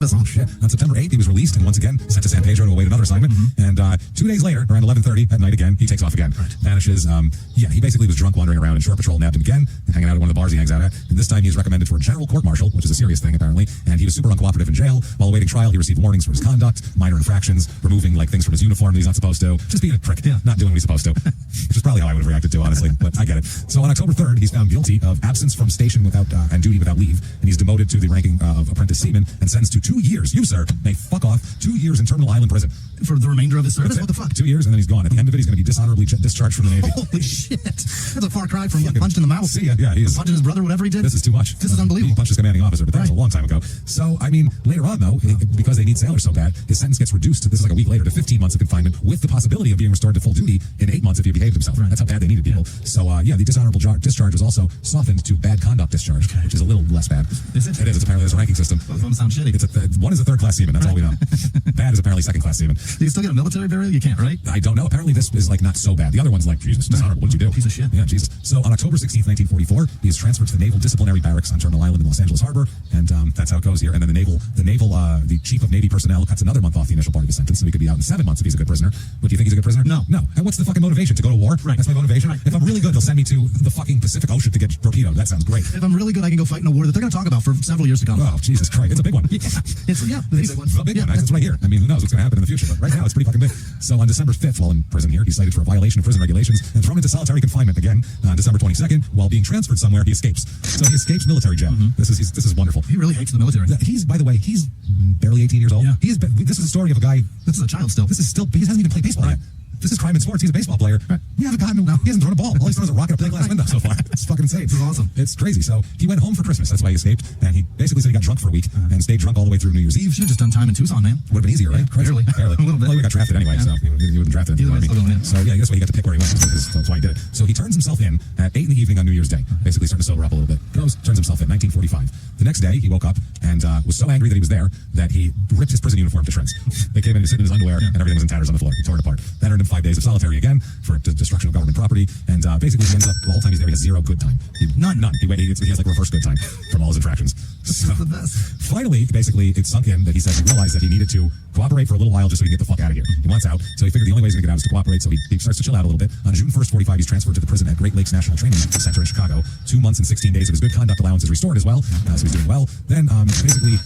Oh shit. On September 8th, he was released and once again sent to San Pedro to await another assignment. And 2 days later, around 11:30 at night again, he takes off again. Vanishes. He basically was drunk wandering around, and Shore Patrol nabbed him again, hanging out at one of the bars he hangs out at. And this time he is recommended for a general court-martial, which is a serious thing apparently. And he was super uncooperative in jail. While awaiting trial, he received warnings for his conduct, minor infractions, removing like things from his uniform that he's not supposed to, just being a prick, not doing what he's supposed to. Which is probably how I would have reacted to, honestly, but I get it. So on October 3rd, he's found guilty of absence from station without and duty without leave, and he's demoted to the ranking of apprentice seaman and sentenced to 2 years. You, sir, may fuck off. 2 years in Terminal Island prison. For the remainder of his service? What the fuck? 2 years and then he's gone. At the end of it, he's going to be dishonorably discharged from the Navy. Holy shit. That's a far cry from getting punched in the mouth. See, yeah, he is. Punching his brother, whatever he did. This is too much. This is unbelievable. He punched his commanding officer, but that was a long time ago. So, I mean, later on, though, because they need sailors so bad, his sentence gets reduced, this is like a week later, to 15 months of confinement with the possibility of being restored to full duty in 8 months if he behaved himself. That's how bad they needed people. So, the dishonorable discharge was also softened to bad conduct discharge, which is a little less bad. Is it? It is. It's apparently there's a ranking system. Both of them sound shitty. One is a third-class seaman. That's all we know. Bad is apparently second-class seaman. Do you still get a military burial? You can't, right? I don't know. Apparently this is like not so bad. The other one's like, Jesus, dishonorable. What did you do? Piece of shit. Yeah, Jesus. So on October 16th, 1944, he is transferred to the Naval Disciplinary Barracks on Terminal Island in Los Angeles Harbor, and that's how it goes here. And then the Chief of Navy Personnel cuts another month off the initial part of his sentence, so he could be out in 7 months if he's a good prisoner. But do you think he's a good prisoner? No. And what's the fucking motivation? To go to war? Right. That's my motivation. Right. If I'm really good, they'll send me to the fucking Pacific Ocean to get torpedoed. That sounds great. If I'm really good, I can go fight in a war that they're going to talk about for several years to come. Oh, Jesus Christ. It's a big one. It's a big one. A big one. It's right here. I mean, who knows what's going to happen in the future, but right now it's pretty fucking big. So on December 5th, while in prison here, he's cited for a violation of prison regulations and thrown into solitary confinement again on December 22nd. While being transferred somewhere, he escapes. So he escapes military jail. This is wonderful. He really hates the military. By the way, he's barely 18 years old. Yeah. This is a story of a guy. This is a child still. He hasn't even played baseball yet. This is crime in sports. He's a baseball player. We have a guy who he hasn't thrown a ball. All he's thrown is a rock at a plate glass window so far. It's fucking insane. This is awesome. It's crazy. So he went home for Christmas. That's why he escaped. And he basically said he got drunk for a week and stayed drunk all the way through New Year's Eve. Should have just done time in Tucson, man. Would have been easier, right? Barely. A little bit. Well, he got drafted anyway, so he wouldn't drafted into the Army. So yeah, that's why he got to pick where he went. That's why he did it. So he turns himself in at 8 in the evening on New Year's Day. Basically starting to sober up a little bit. Turns himself in, 1945. The next day, he woke up and was so angry that he was there that he ripped his prison uniform to shreds. They came in to sit in his underwear and everything was in tatters on the floor. He tore it apart. That earned him 5 days of solitary again for destruction of government property. And basically, he ends up, the whole time he's there, he has zero good time. None. He has like reverse good time from all his infractions. So, the best. Finally, basically, it sunk in that he said he realized that he needed to cooperate for a little while just so he can get the fuck out of here. He wants out, so he figured the only way he's going to get out is to cooperate, so he starts to chill out a little bit. On June 1st, 45, he's transferred to the prison at Great Lakes National Training Center in Chicago. 2 months and 16 days of his good conduct allowance is restored as well, so he's doing well. Then, basically,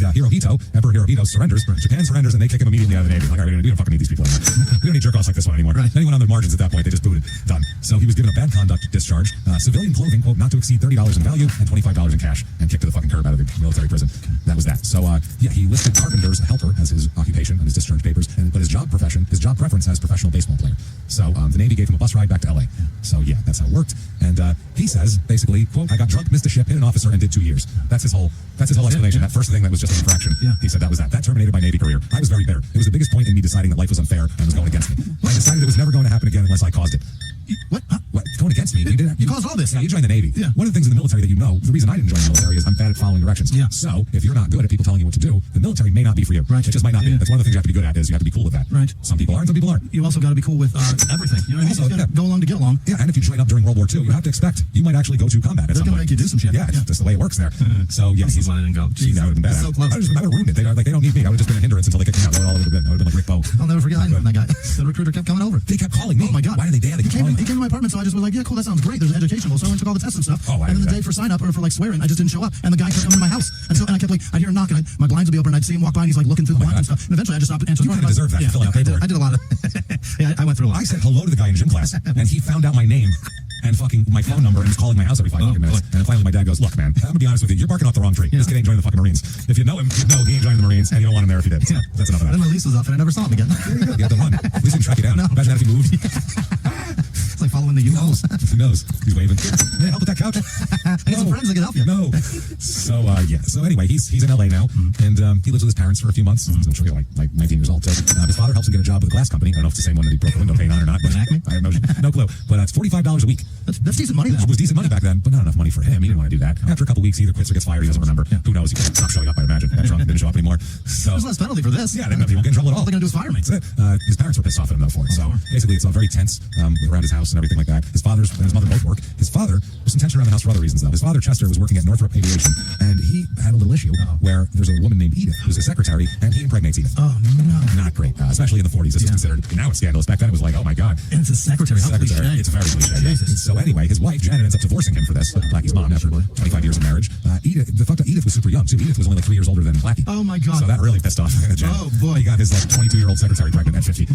Emperor Hirohito surrenders. Japan surrenders, and they kick him immediately out of the Navy. Like, all right, we don't fucking need these people anymore. We don't need jerk-offs like this one anymore. Right. Anyone on the margins at that point, they just booted. Done. So he was given a bad conduct discharge, civilian clothing, quote, not to exceed $30 in value, and $25 in cash, and kicked to the fucking curb out of the military prison. That was that. So, he listed carpenter's helper as his occupation on his discharge papers, but his job preference as professional baseball player. So, the Navy gave him a bus ride back to LA. So, yeah, that's how it worked. And he says, basically, quote, I got drunk, missed a ship, hit an officer, and did 2 years. That's his whole explanation. That first thing that was just an infraction. He said that was that. That terminated my Navy career. I was very bitter. It was the biggest point in me deciding that life was unfair and was going against me. I decided it was never going to happen again unless I caused it. What? What? Going against me? You caused all this. Yeah, you joined the Navy. Yeah. One of the things in the military that you know, the reason I didn't join the military is I'm bad at following directions. Yeah. So, if you're not good at people telling you what to do, the military may not be for you. Right. It just might not be. Yeah. That's one of the things you have to be good at is you have to be cool with that. Right. Some people are and some people aren't. You also got to be cool with everything. You know what I mean? Also, You got to go along to get along. Yeah, and if you join up during World War II, you have to expect you might actually go to combat at They're some going to point. make you do some shit. Yeah, that's the way it works there. So, yeah, He's I didn't go. Jeez, that would have been bad. So close. I would have ruined it. They don't need me. I would have just been a hindrance until they kicked me out. I would have been like Rick Bowe. I'll never forget. I knew that guy. The recruiter kept coming over. They kept calling me. Oh my God. Why did they dare? They He kept calling came to my apartment, so I just was like, yeah, cool, that sounds great. There's educational. So I went and took all the tests and stuff. Oh, and then the day for sign up or for like swearing, I just didn't show up. And the guy kept coming to my house. And I kept like, I'd hear him knock and my blinds would be open and I'd see him walk by and he's like looking through the blinds and stuff. And eventually I just stopped answering. You kind of deserve that for filling out paperwork. I did a lot of, yeah, I went through a lot. I said hello to the guy in gym class and he found out my name and fucking my phone number and was calling my house every 5 fucking minutes. And then finally my dad goes, look, man, I'm gonna be honest with you, you're barking off the wrong tree. This kid ain't joining the fucking Marines. If you know him, you know he ain't joining the Marines and you don't want him there if he did. So that's enough of that. Then my lease was up and I never saw him again. There you go. You have to run. At least he didn't track you down. No. Imagine that if he moved. It's like following the U-Hauls. Who knows? He's waving. Hey, help with that couch. I need some friends that can help you. No. So, yeah. So anyway, he's in LA now, and he lives with his parents for a few months. I'm sure he's like 19 years old. So his father helps him get a job with a glass company. I don't know if it's the same one that he broke the window pane on or not. But Acme? I have no clue. But it's $45 a week. That's decent money. It was decent money back then, but not enough money for him. He didn't want to do that. After a couple weeks, he either quits or gets fired. He doesn't remember. Who knows? He could stop showing up, I imagine. That drunk didn't show up anymore. So, there's less penalty for this. yeah, they won't get in trouble at all. All they're going to do is fire me. That's it. His parents were pissed off at him though for it. So basically, it's very tense around his house and everything like that. His father and his mother both work. His father was some tension around the house for other reasons though. His father Chester was working at Northrop Aviation, and he had a little issue where there's a woman named Edith who's a secretary, and he impregnates Edith. Oh no, not great, especially in the 40s. This is considered now it's scandalous. Back then it was like, oh my god, and it's a secretary. Secretary. It's very cliche. Yeah. So anyway, his wife Janet ends up divorcing him for this. Blackie's mom after 25 years of marriage. Edith was super young too. Edith was only like 3 years older than Blackie. Oh my god. So that really pissed off Janet. Oh boy. He got his like 22-year-old secretary pregnant at 50.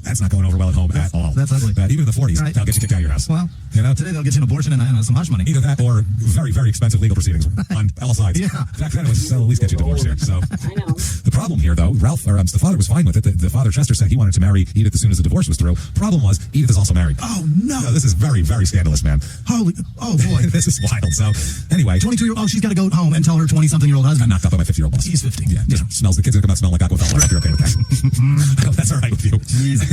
That's not going over well at home at all. That's ugly. Even in the 40s, they'll get you kicked out of your house. Well, today they'll get you an abortion and some hush money. Either that or very, very expensive legal proceedings on all sides. Yeah. Back then, it was at least get you divorced here. So I know. the problem here, though, the father was fine with it. The father, Chester, said he wanted to marry Edith as soon as the divorce was through. Problem was, Edith is also married. Oh no. So this is very, very scandalous, man. Oh boy. This is wild. So anyway, 22-year-old. Oh, she's got to go home and tell her 20-something-year-old husband. knocked up by my 50-year-old boss. He's 50. Yeah, smells. The kids are going to smell like Aqua Velva. I hope you're okay with that. I hope that's all right with you.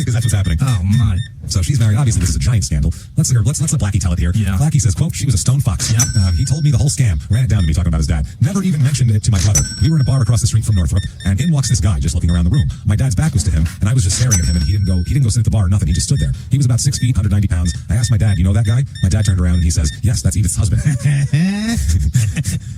Because that's what's happening. Oh my. So she's married. Obviously, this is a giant scandal. Let's let Blackie tell it here. Yeah. Blackie says, quote, she was a stone fox. Yeah. He told me the whole scam, ran it down to me talking about his dad. Never even mentioned it to my brother. We were in a bar across the street from Northrop, and in walks this guy just looking around the room. My dad's back was to him, and I was just staring at him, and he didn't go sit at the bar or nothing. He just stood there. He was about 6 feet, 190 pounds. I asked my dad, you know that guy? My dad turned around and he says, yes, that's Edith's husband.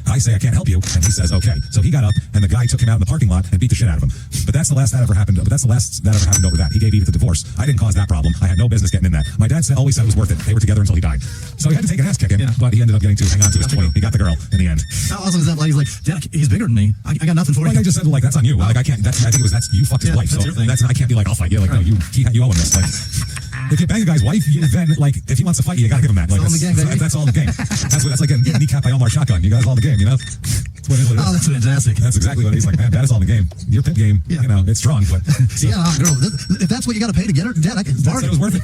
I say, I can't help you. And he says, okay. So he got up, and the guy took him out in the parking lot and beat the shit out of him. But that's the last that ever happened. But that's the last that ever happened over that. He gave Edith a divorce. I didn't cause that problem. I had no business getting in that. My dad always said it was worth it. They were together until he died. So he had to take an ass kicking, but he ended up getting to hang on to his 20. He got the girl in the end. How awesome is that? Like, he's like, Dad, he's bigger than me. I got nothing for you. I just said, like, that's on you. Like, I can't, I think it was, you fucked his wife. So I can't be like, I'll fight you. Like, no, you owe him this. Like, if you bang a guy's wife, then, like, if he wants to fight you, you gotta give him that. Like, that's all in the game. That's like getting kneecapped by Omar Shotgun. You guys all in the game, you know? Oh, that's fantastic. That's exactly what he's like, man, that is all in the game. Your pit game, you know, it's strong, but. So, yeah, girl, if that's what you gotta pay to get her, Dad, I can bargain. It was worth it.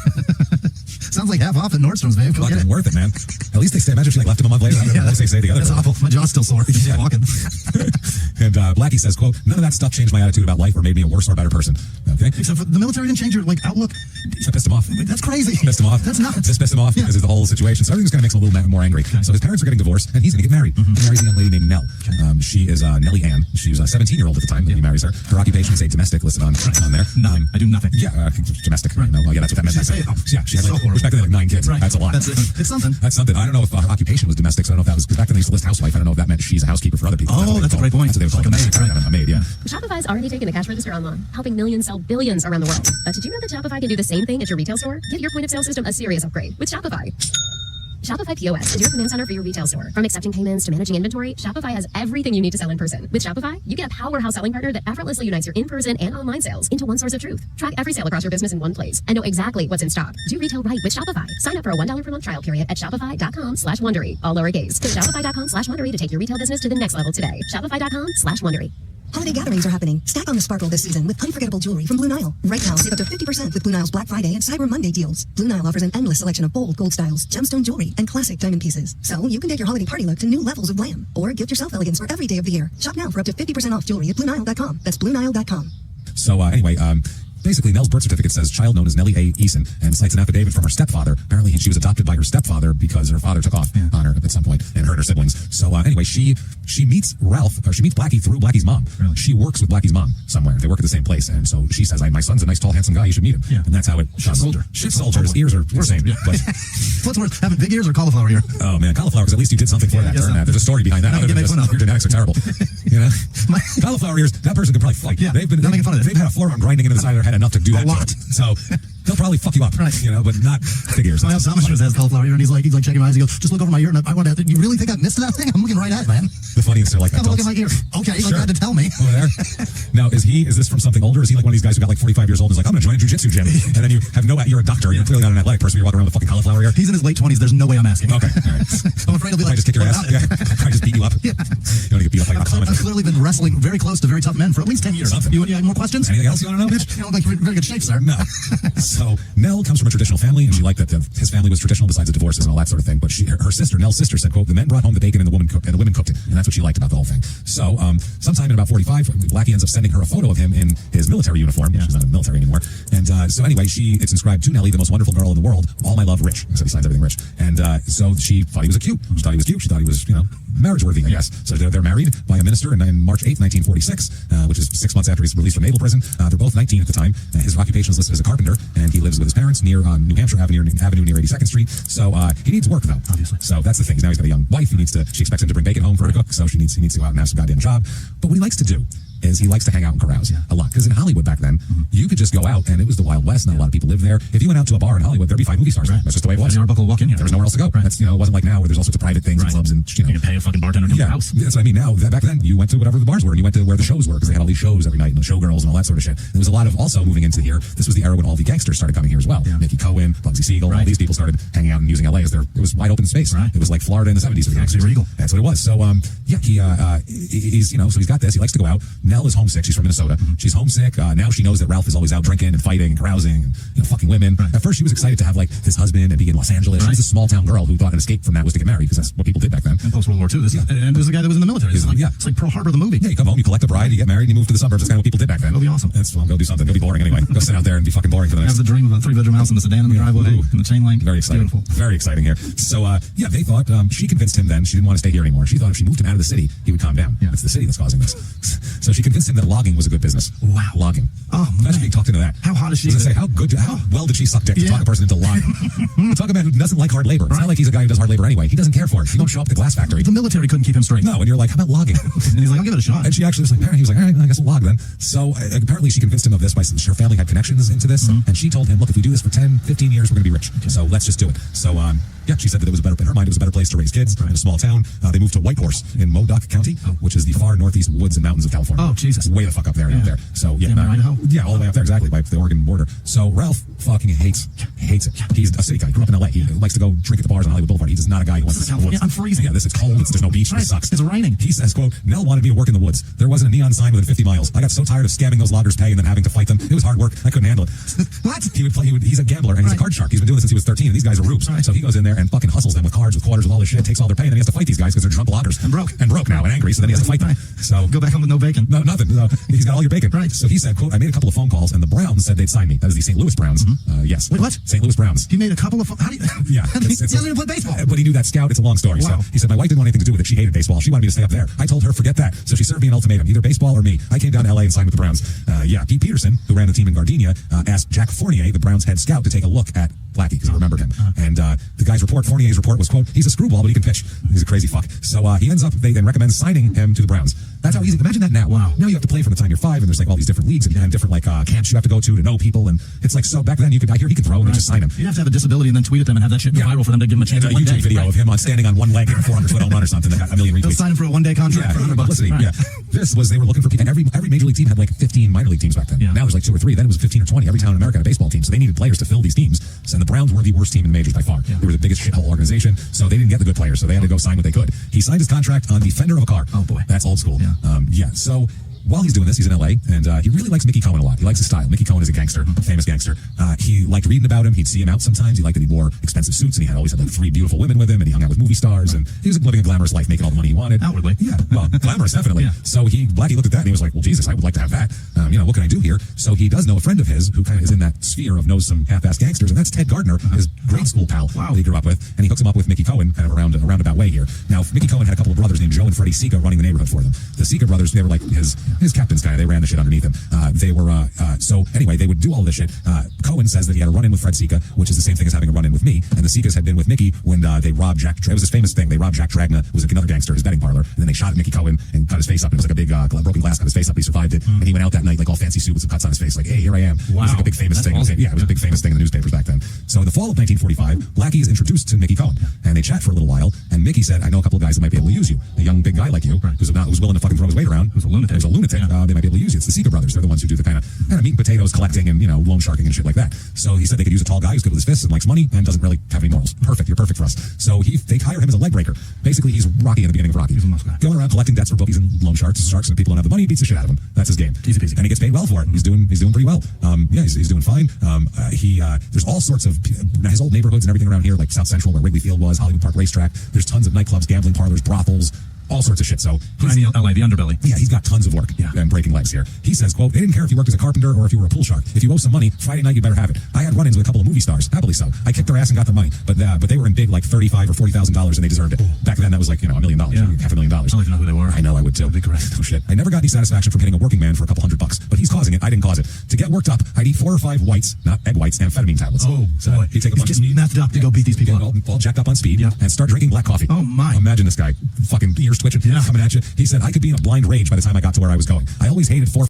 Sounds like half off at Nordstrom's, babe. Fucking worth it, man. At least they stay. Imagine if she left him a month later. At least they stay together. That's awful. My jaw's still sore. Just walking. And Blackie says, quote, none of that stuff changed my attitude about life or made me a worse or better person. Okay? Except for the military didn't change your, outlook. That pissed him off. That's crazy. Pissed him off. That's nuts. This pissed him off because of the whole situation. So everything's going to make him a little more angry. Okay. So his parents are getting divorced, and he's going to get married. He marries a young lady named Nell. Okay. She is Nellie Ann. She was a 17-year-old at the time when he marries her. Her occupation is a domestic listed on there. Nothing. I do nothing. Yeah, domestic. Right. No, well, yeah, that's what that meant. Yeah, she had back then, 9 kids. Right. That's a lot. That's it. It's something. That's something. I don't know if occupation was domestic, so I don't know if that was, because back then they used to list housewife. I don't know if that meant she's a housekeeper for other people. Oh, that's a great point. That's what they would call domestic. A maid, yeah. Shopify's already taken the cash register online, helping millions sell billions around the world. But did you know that Shopify can do the same thing at your retail store? Give your point of sale system a serious upgrade with Shopify. Shopify POS is your command center for your retail store. From accepting payments to managing inventory, Shopify has everything you need to sell in person. With Shopify, you get a powerhouse selling partner that effortlessly unites your in-person and online sales into one source of truth. Track every sale across your business in one place and know exactly what's in stock. Do retail right with Shopify. Sign up for a $1 per month trial period at shopify.com/Wondery, all lowercase. Go to shopify.com/Wondery to take your retail business to the next level today. Shopify.com/Wondery. Holiday gatherings are happening. Stack on the sparkle this season with unforgettable jewelry from Blue Nile. Right now, save up to 50% with Blue Nile's Black Friday and Cyber Monday deals. Blue Nile offers an endless selection of bold gold styles, gemstone jewelry, and classic diamond pieces. So you can take your holiday party look to new levels of glam. Or gift yourself elegance for every day of the year. Shop now for up to 50% off jewelry at BlueNile.com. That's BlueNile.com. So anyway, basically, Nell's birth certificate says child known as Nellie A. Eason, and cites an affidavit from her stepfather. Apparently, she was adopted by her stepfather because her father took off on her at some point, and her and her siblings. So anyway, she meets Ralph, or she meets Blackie through Blackie's mom. Really? She works with Blackie's mom somewhere. They work at the same place, and so she says, my son's a nice, tall, handsome guy. You should meet him. Yeah. And that's how it. Shit soldier. Shit soldier. His ears are insane. Yeah. But, what's worse, having big ears or cauliflower ear? Oh man, cauliflowers. At least you did something for that. There's a story behind that. Other than just, your genetics are terrible. You know, cauliflower ears. That person could probably fight. Yeah. They've making fun of it. They've had a forearm grinding into the side of their head enough to do that. A lot. So they'll probably fuck you up, right? You know, but not big ears. My Thomas has cauliflower ear, and he's like checking my eyes. He goes, just look over my ear, and I wonder, you really think I missed that thing? I'm looking right at it, man. The funniest are like that. Look at my ear. Okay, sure. You had to tell me. Over there. Now, is this from something older? Is he like one of these guys who got like 45 years old and is like, I'm going to join a jiu-jitsu gym? And then you have you're a doctor. You're clearly not an athletic person. You're walking around with a fucking cauliflower ear. He's in his late 20s. There's no way I'm asking. Okay. All right. I'm afraid he'll be like, just kick your ass. Yeah. I just beat you up. Yeah. You don't get beat up like a comic. I've clearly been wrestling very close to very tough men for at least 10 years. Something. You have more questions? Anything else you want to know, Mitch? You don't think you're in very good shape, sir. No. So Nell comes from a traditional family, and she liked that his family was traditional, besides the divorces and all that sort of thing. But her sister, Nell's sister, said, "quote, the men brought home the bacon and the women cooked it," and that's what she liked about the whole thing. So sometime in about 45, Blackie ends up sending her a photo of him in his military uniform. She's not in the military anymore. And so anyway, it's inscribed to Nellie, the most wonderful girl in the world. All my love, Rich. So he signs everything Rich. And so she thought he was cute. She thought he was cute. She thought he was, marriage worthy, I guess. So they're married by a minister in March 8th, 1946, which is 6 months after he's released from naval prison. They're both 19 at the time. His occupation is listed as a carpenter, and he lives with his parents near New Hampshire Avenue near 82nd Street. So he needs work, though. Obviously. So that's the thing. Now he's got a young wife. She expects him to bring bacon home for her to cook. So he needs to go out and have some goddamn job. But what he likes to do is he likes to hang out and carouse a lot. Because in Hollywood back then, you could just go out, and it was the Wild West. Not a lot of people lived there. If you went out to a bar in Hollywood, there'd be 5 movie stars. Right. That's just the way it was. You were walk in here. There was nowhere else to go. Right. That's, it wasn't like now where there's all sorts of private things and clubs and, You can pay a fucking bartender to come to your house. That's what I mean. Now, back then, you went to whatever the bars were, and you went to where the shows were, because they had all these shows every night, and the showgirls and all that sort of shit. There was a lot of also moving into here. This was the era when all the gangsters started coming here as well. Mickey Cohen, Bugsy Siegel, all these people started hanging out and using LA as it was wide open space. Right. It was like Florida in the 70s for the gangsters. That's what it was. So, he's, so he's got this. He likes to go out. Nell is homesick. She's from Minnesota. She's homesick. Now she knows that Ralph is always out drinking and fighting and carousing and fucking women. At first, she was excited to have like this husband and be in Los Angeles. She was a small town girl who thought an escape from that was to get married, because that's what people did back then. And post World War II, and there's a guy that was in the military. It's like Pearl Harbor, the movie. Yeah, you come home, you collect a bride, you get married, and you move to the suburbs. That's kind of what people did back then. It'll be awesome. Go do something. It'll be boring anyway. Go sit out there and be fucking boring for the next. Have the dream of a 3-bedroom house in the sedan in the driveway in the chain link. Very exciting. Beautiful. Very exciting here. So they thought she convinced him then she didn't want to stay here anymore. She thought if she moved him out of the city, he would calm down. It's the city that's causing this. So she convinced him that logging was a good business. Wow. Logging. Oh, imagine being talked into that. How hot is she? I was gonna say, how well did she suck dick to talk a person into lying? Talk about who doesn't like hard labor. It's not like he's a guy who does hard labor anyway. He doesn't care for it. He won't show up at the glass factory. The military couldn't keep him straight. No, and you're like, how about logging? And he's like, I'll give it a shot. And she actually was like, he was like, all right, I guess we'll log then. So apparently she convinced him of this by her family had connections into this, and she told him, look, if we do this for 10, 15 years, we're gonna be rich. So let's just do it. So she said that it was in her mind, it was a better place to raise kids in a small town. They moved to Whitehorse in Modoc County, which is the far northeast woods and mountains of California. Oh, Jesus. Way the fuck up there and out there. So Idaho? Yeah, all the way up there, exactly, by the Oregon border. So Ralph fucking hates it. He's a city guy. He grew up in LA. He likes to go drink at the bars on Hollywood Boulevard. He's not a guy who wants to California. I'm freezing. Yeah, it's cold. There's no beach. It sucks. It's raining. He says, quote, Nell wanted me to work in the woods. There wasn't a neon sign within 50 miles. I got so tired of scamming those loggers' pay and then having to fight them. It was hard work. I couldn't handle it. What? He's a gambler and he's a card shark. He's been doing this since he was 13, and these guys are rubes. So he goes in there and fucking hustles them with cards, with quarters, with all this shit, takes all their pay, and then he has to fight these guys because they're drunk loggers. And broke now and angry, so then he has to fight them. So go back home with no bacon. No, nothing. No, he's got all your bacon. Right. So he said, quote, I made a couple of phone calls and the Browns said they'd sign me. That is the St. Louis Browns. Yes. Wait, what? St. Louis Browns. He made a couple of how do you Yeah. he doesn't even play baseball. But he knew that scout. It's a long story. Wow. So he said, my wife didn't want anything to do with it. She hated baseball. She wanted me to stay up there. I told her, forget that. So she served me an ultimatum, either baseball or me. I came down to LA and signed with the Browns. Pete Peterson, who ran the team in Gardenia, asked Jack Fournier, the Browns head scout, to take a look at Blackie because he remembered him. And the guy's report, Fournier's report was, quote, he's a screwball, but he can pitch. He's a crazy fuck. So he ends up, they then recommend signing him to the Browns. That's how easy. Imagine that now. Wow. Now you have to play from the time you're 5, and there's like all these different leagues and different like camps you have to go to know people. And it's like, so back then I hear he could throw and then just sign him. You have to have a disability and then tweet at them and have that shit go viral for them to give him a chance. A YouTube video of him standing on one leg in a 400-foot home run or something that got a million retweets. They'll sign him for a one-day contract for $100. Publicity. Right. They were looking for people. Every major league team had like 15 minor league teams back then. Now there's like 2 or 3. Then it was 15 or 20. Every town in America had a baseball team, so they needed players to fill these teams. So, and the Browns were the worst team in majors by far. They were the biggest shithole organization, so they didn't get the good players, so they had to go sign what they could. He signed his contract on the fender of a car. Oh boy, that's old school. So while he's doing this, he's in LA, and he really likes Mickey Cohen a lot. He likes his style. Mickey Cohen is a gangster, famous gangster. He liked reading about him. He'd see him out sometimes. He liked that he wore expensive suits, and he always had like 3 beautiful women with him, and he hung out with movie stars, and he was living a glamorous life, making all the money he wanted. Outwardly. Yeah, well, glamorous, definitely. So Blackie looked at that, and he was like, well, Jesus, I would like to have that. What can I do here? So he does know a friend of his who kind of is in that sphere of knows some half-assed gangsters, and that's Ted Gardner, his grade school pal that he grew up with, and he hooks him up with Mickey Cohen kind of around a roundabout way here. Now, Mickey Cohen had a couple of brothers named Joe and Freddie Sika running the neighborhood for them. The Sika brothers, they were like his captains kind of. They ran the shit underneath him. So anyway, they would do all this shit. Cohen says that he had a run-in with Fred Sika, which is the same thing as having a run-in with me, and the Sikas had been with Mickey when they robbed Jack. It was this famous thing. They robbed Jack Dragna, who was another gangster, his betting parlor, and then they shot Mickey Cohen and cut his face up. It was like a big broken glass cut his face up. He survived it, and he went out that night like all fancy suit with some cuts on his face, like, hey, here I am. Wow. It was like a big famous thing. Awesome. It was a big famous thing in the newspapers back then. So in the fall of 1945, Blackie is introduced to Mickey Cohen, and they chat for a little while, and Mickey said, I know a couple of guys that might be able to use you. A young big guy like you, who's willing to fucking throw his weight around. Who's a lunatic. They might be able to use you. It's the Sika brothers. They're the ones who do the kind of meat and potatoes collecting and, loan sharking and shit like that. So he said they could use a tall guy who's good with his fists and likes money and doesn't really have any morals. Perfect. You're perfect for us. So they hire him as a leg breaker. Basically, he's Rocky in the beginning of Rocky. He's a muscle guy. Going around collecting debts for bookies and loan sharks and people don't have the money, he beats the shit out of them. That's his game. Easy peasy. And he gets paid well for it. He's doing pretty well. Yeah, he's doing fine. There's all sorts of his old neighborhoods and everything around here, like South Central, where Wrigley Field was, Hollywood Park Racetrack. There's tons of nightclubs, gambling parlors, brothels, all sorts of shit. So Grimy LA, the underbelly. yeah, he's got tons of work and breaking legs here. He says, quote, they didn't care if you worked as a carpenter or if you were a pool shark. If you owe some money, Friday night you better have it. I had run-ins with a couple of movie stars, happily so. I kicked their ass and got the money, but they were in big, like $35,000 or $40,000 and they deserved it. Back then that was like, $1 million, Yeah. $500,000. I don't even know who they were. I know, I would too. That'd be great. Oh shit. I never got any satisfaction from hitting a working man for a couple $100, but he's causing it. I didn't cause it. To get worked up, I'd eat 4 or 5 whites, not egg whites, amphetamine tablets. Oh, so boy. he'd take a bunch Just of methed up to go beat these people up. all jacked up on speed and start drinking black coffee. Oh, my. Imagine this guy, fucking ears twitching, coming at you. He said, I could be in a blind rage by the time I got to where I was going. I always hated 4